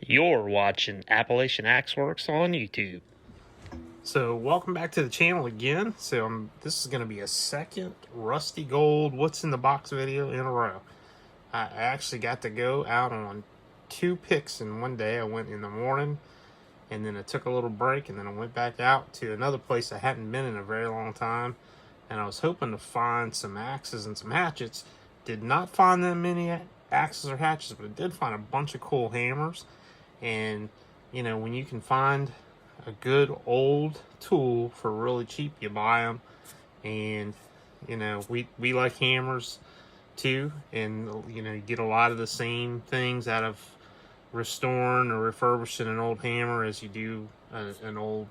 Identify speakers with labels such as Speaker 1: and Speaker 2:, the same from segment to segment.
Speaker 1: You're watching Appalachian Axeworks on YouTube.
Speaker 2: So welcome back to the channel again. This is going to be a second Rusty Gold What's in the Box video in a row. I actually got to go out on 2 picks in one day. I went in the morning and then I took a little break and then I went back out to another place I hadn't been in a very long time. And I was hoping to find some axes and some hatchets. Did not find that many axes or hatchets, but I did find a bunch of cool hammers. And you know, when you can find a good old tool for really cheap, you buy them. And you know, we like hammers too, and you know, you get a lot of the same things out of restoring or refurbishing an old hammer as you do an old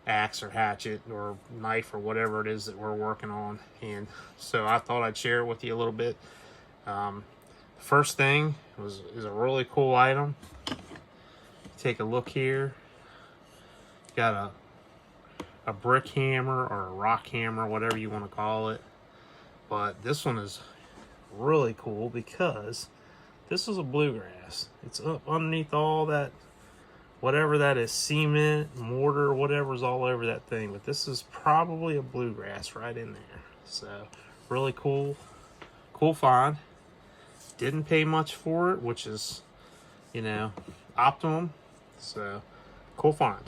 Speaker 2: axe or hatchet or knife or whatever it is that we're working on. And so I thought I'd share it with you a little bit. First thing is a really cool item. Take a look here. Got a brick hammer or a rock hammer, whatever you want to call it. But this one is really cool because this is a bluegrass. It's up underneath all that, whatever that is, cement, mortar, whatever's all over that thing. But this is probably a bluegrass right in there. So really cool find. Didn't pay much for it, which is, you know, optimum. So cool find.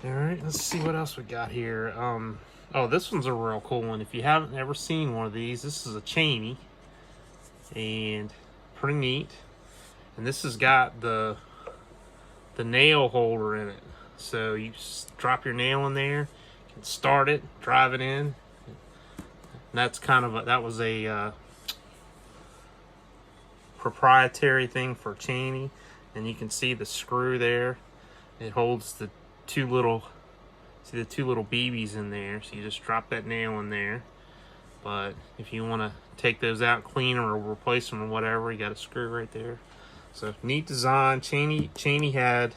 Speaker 2: All right, let's see what else we got here. Oh, this one's a real cool one. If you haven't ever seen one of these, this is a chainy and pretty neat. And this has got the nail holder in it. So you just drop your nail in there, you can start it, drive it in. And that's kind of that was a proprietary thing for chainy. And you can see the screw there. It holds the two little BBs in there. So you just drop that nail in there. But if you want to take those out, clean them, or replace them or whatever, you got a screw right there. So neat design. Chainy had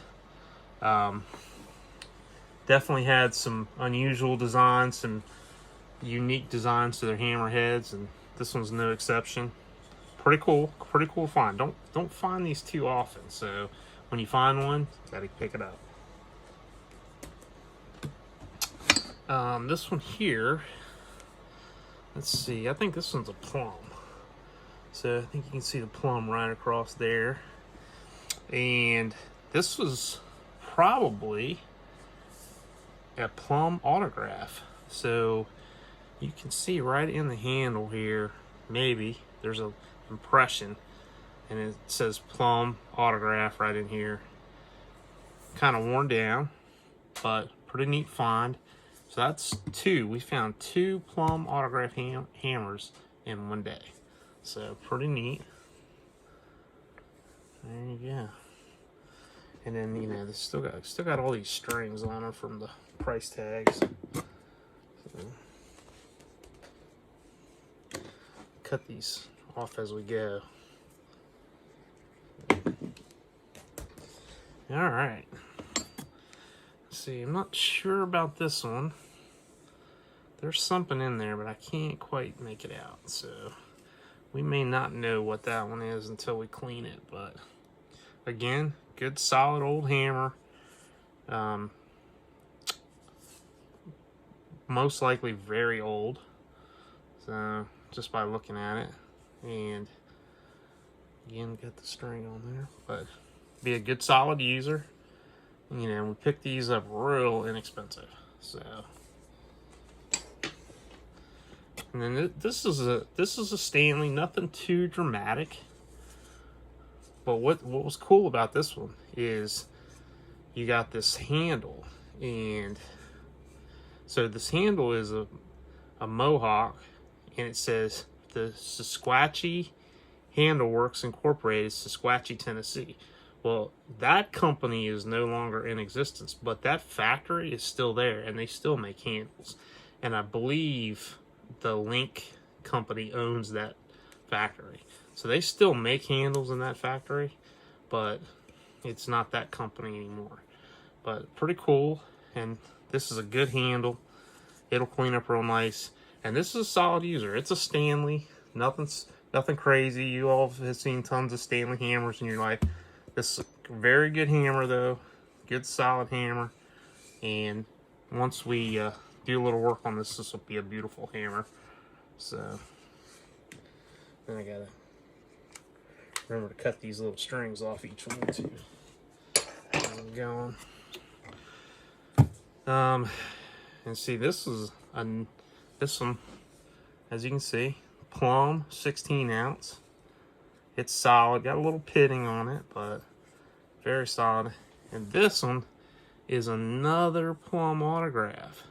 Speaker 2: definitely had some unusual designs, some unique designs to their hammerheads, and this one's no exception. Pretty cool find. Don't find these too often, so when you find one, you gotta pick it up. This one here, let's see, I think this one's a plum. So I think you can see the plum right across there. And this was probably a plum autograph. So you can see right in the handle here, maybe there's a impression, and it says plum autograph right in here. Kind of worn down, but pretty neat find. So that's 2. We found 2 plum autograph hammers in one day. So pretty neat. There you go. And then, you know, they still got all these strings on them from the price tags. So, cut these off as we go. All right. Let's see, I'm not sure about this one. There's something in there, but I can't quite make it out. So we may not know what that one is until we clean it. But again, good solid old hammer. Most likely very old. So just by looking at it. And again, got the string on there, but be a good solid user. You know, we picked these up real inexpensive. So, and then this is a Stanley, nothing too dramatic. But what was cool about this one is you got this handle, and so this handle is a Mohawk, and it says the Sequatchie Handle Works Incorporated, Sequatchie, Tennessee. Well, that company is no longer in existence, but that factory is still there, and they still make handles. And I believe the Link company owns that factory. So they still make handles in that factory, but it's not that company anymore. But pretty cool, and this is a good handle. It'll clean up real nice. And this is a solid user. It's a Stanley. Nothing Nothing crazy. You all have seen tons of Stanley hammers in your life. This is a very good hammer though. Good solid hammer. And once we do a little work on this, this will be a beautiful hammer. So then I gotta remember to cut these little strings off each one too. How's it going? And see, this is this one, as you can see, Plum 16 ounce. It's solid, got a little pitting on it, but very solid. And this one is another Plum autograph.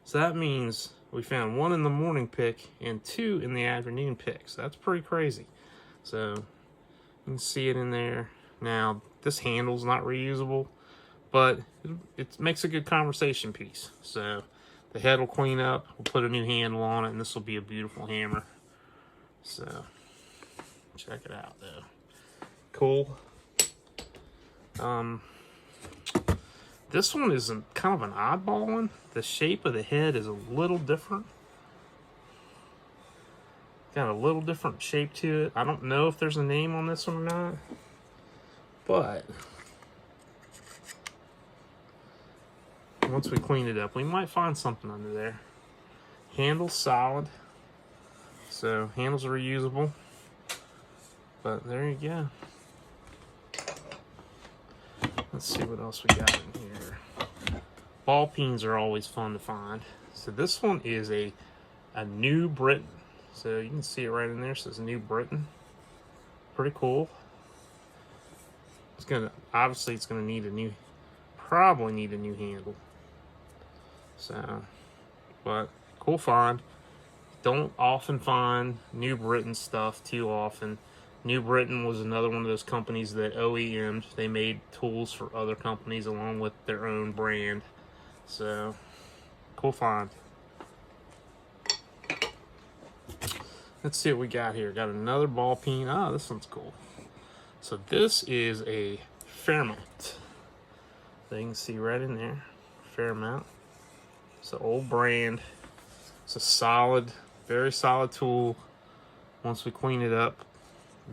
Speaker 2: So that means we found one in the morning pick and two in the afternoon pick. So that's pretty crazy. So you can see it in there. Now, this handle's not reusable, but it makes a good conversation piece. So the head will clean up, we'll put a new handle on it, and this will be a beautiful hammer. So check it out though. Cool. This one is kind of an oddball one. The shape of the head is a little different. Got a little different shape to it. I don't know if there's a name on this one or not, but once we clean it up, we might find something under there. Handle's solid, so handles are reusable. But there you go. Let's see what else we got in here. Ball peens are always fun to find. So this one is a New Britain. So you can see it right in there. It says New Britain. Pretty cool. Obviously it's gonna need probably need a new handle. So, but cool find. Don't often find New Britain stuff too often. New Britain was another one of those companies that OEM'd. They made tools for other companies along with their own brand. So, cool find. Let's see what we got here. Got another ball peen. Ah, this one's cool. So this is a Fairmount. So you can see right in there, Fairmount. It's an old brand. It's a solid, very solid tool. Once we clean it up,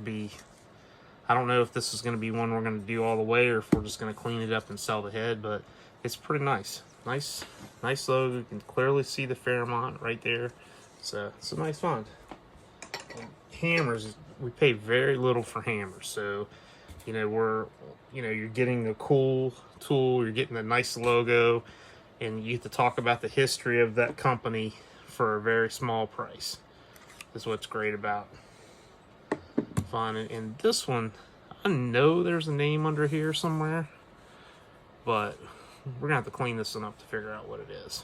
Speaker 2: I don't know if this is going to be one we're going to do all the way or if we're just going to clean it up and sell the head, but it's pretty nice. Nice logo. You can clearly see the Fairmount right there. So it's a nice find. Hammers, we pay very little for hammers, so you're getting a cool tool, you're getting a nice logo, and you get to talk about the history of that company for a very small price. That's what's great about finding. And this one, I know there's a name under here somewhere, but we're gonna have to clean this one up to figure out what it is.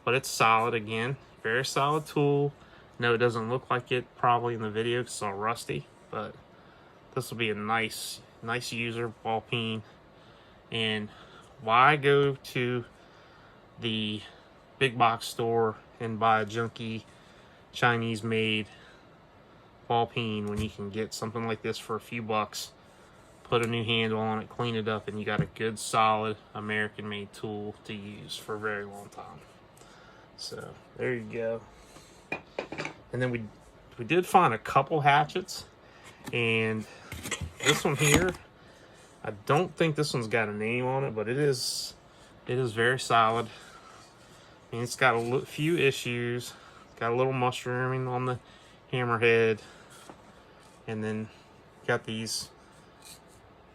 Speaker 2: But it's solid again, very solid tool. No, it doesn't look like it probably in the video because it's all rusty, but this will be a nice user ball peen. And why go to the big box store and buy a junky Chinese made ball peen when you can get something like this for a few bucks, put a new handle on it, clean it up, and you got a good solid American made tool to use for a very long time. So there you go. And then we did find a couple hatchets, and this one here, I don't think this one's got a name on it, but it is very solid. And it's got a few issues. Got a little mushrooming on the hammerhead, and then got these.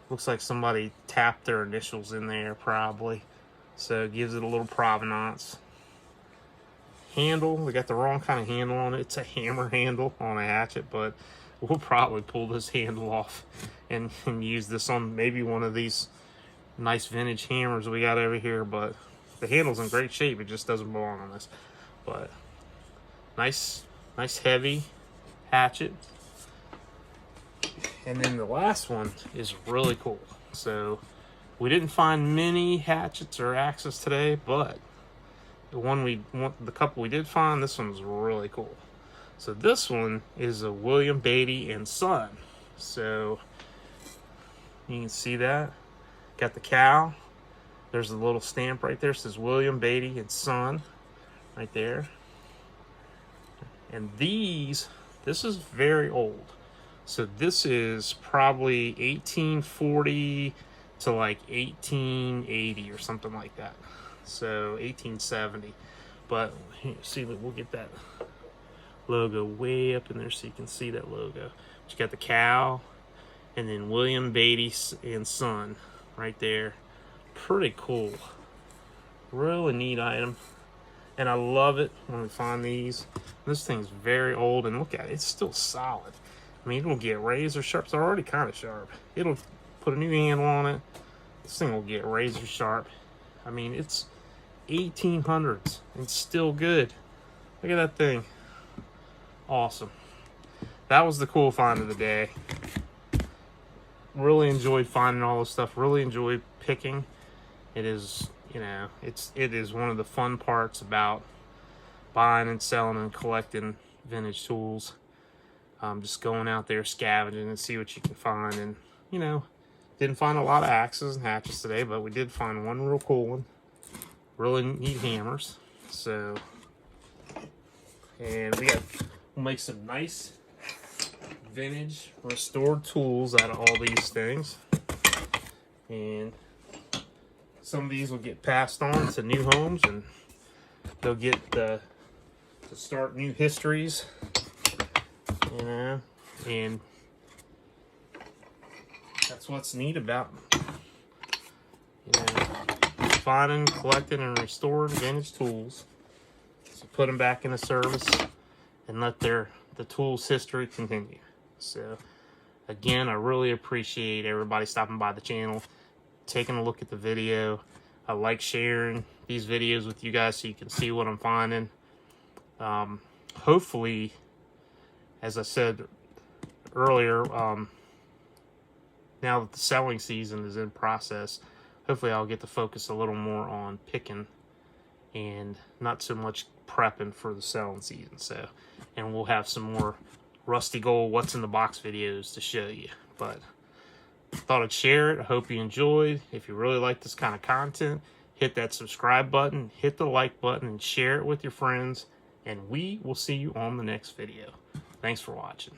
Speaker 2: Looks like somebody tapped their initials in there probably, so it gives it a little provenance. Handle, we got the wrong kind of handle on it. It's a hammer handle on a hatchet, but we'll probably pull this handle off and use this on maybe one of these nice vintage hammers we got over here. But the handle's in great shape, it just doesn't belong on this. But nice heavy hatchet. And then the last one is really cool. So we didn't find many hatchets or axes today, but the couple we did find, this one's really cool. So this one is a William Beatty and Son. So you can see that. Got the cow. There's a little stamp right there. It says William Beatty and Son right there. And these This is very old. So this is probably 1840 to like 1880 or something like that. So 1870. But here, see, we'll get that logo way up in there so you can see that logo. But you got the cow, and then William Beatty and Son right there. Pretty cool. Really neat item. And I love it when we find these. This thing's very old, and look at it, it's still solid. I mean, it'll get razor sharp. It's already kind of sharp. It'll put a new handle on it. This thing will get razor sharp. I mean, it's 1800s. It's still good. Look at that thing. Awesome. That was the cool find of the day. Really enjoyed finding all this stuff. Really enjoyed picking. It is, you know, it is one of the fun parts about buying and selling and collecting vintage tools. Just going out there scavenging and see what you can find. And, you know, didn't find a lot of axes and hatchets today, but we did find one real cool one. Really neat hammers. So, and we'll make some nice vintage restored tools out of all these things. And some of these will get passed on to new homes, and they'll get to start new histories, you know, and that's what's neat about, you know, finding, collecting, and restoring vintage tools. So put them back into service and let the tool's history continue. So again, I really appreciate everybody stopping by the channel, taking a look at the video. I like sharing these videos with you guys so you can see what I'm finding. Hopefully, as I said earlier, now that the selling season is in process, hopefully I'll get to focus a little more on picking and not so much prepping for the selling season. So, and we'll have some more rusty gold what's in the box videos to show you. But thought I'd share it. I hope you enjoyed. If you really like this kind of content, hit that subscribe button, hit the like button, and share it with your friends. And we will see you on the next video. Thanks for watching.